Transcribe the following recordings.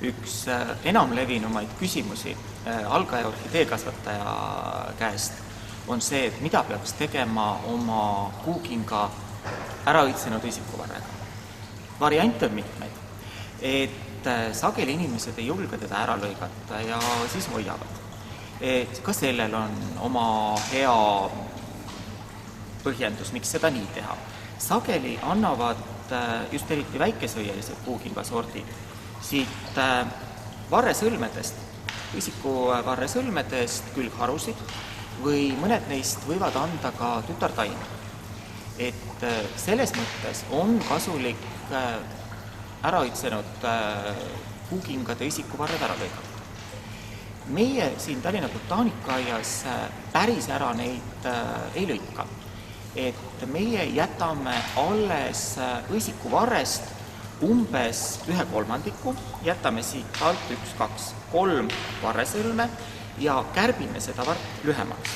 üks enamlevinumaid küsimusi algaja orhideekasvataja käest on see, et mida peaks tegema oma kuukinga ära õitsenud isikuvarrega. Variante on mitmeid, et sageli inimesed ei julge teda ära lõigata ja siis hoiavad. Ka sellel on oma hea põhjendus, miks seda nii teha. Sageli annavad just eriti väikesõielised kuukingasordid siit varresõlmedest, isikuvarresõlmedest külgharusid või mõned neist võivad anda ka tütartaime. Et selles mõttes on kasulik ära õitsenud kuukingade isikuvarred ära lõigata. Meie siin Tallinna Botaanikaaias päris ära neid ei lõika. Et meie jätame alles õisikuvarrest umbes 1/3, jätame siit alt 1, 2, 3 varresõlme ja kärbime seda vart lühemaks.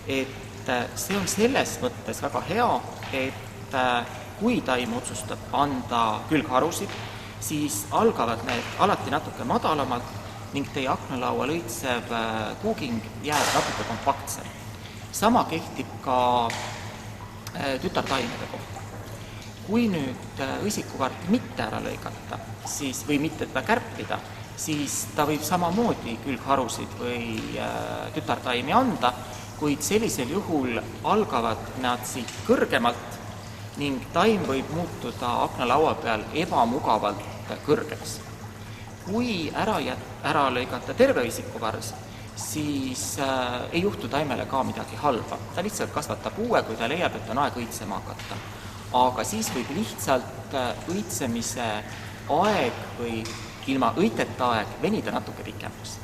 Et see on selles mõttes väga hea, et kui taim otsustab anda külgharusid, siis algavad need alati natuke madalamalt ning teie aknalaual õitsev kuuking jääb natuke kompaktsem. Sama kehtib ka tütartaimede kohta. Kui nüüd õisikuvart mitte ära lõigata või mitte teda kärpida, siis ta võib samamoodi külgharusid või tütartaimi anda, kuid sellisel juhul algavad nad siit kõrgemalt ning taim võib muutuda aknalaua peal ebamugavalt kõrgeks. Kui ära lõigata terve õisikuvars, siis ei juhtu taimele ka midagi halba. Ta lihtsalt kasvatab uue, kui ta leiab, et on aeg õitsema hakata. Aga siis võib lihtsalt õitsemise aeg või ilma õiteta aeg venida natuke pikemaks.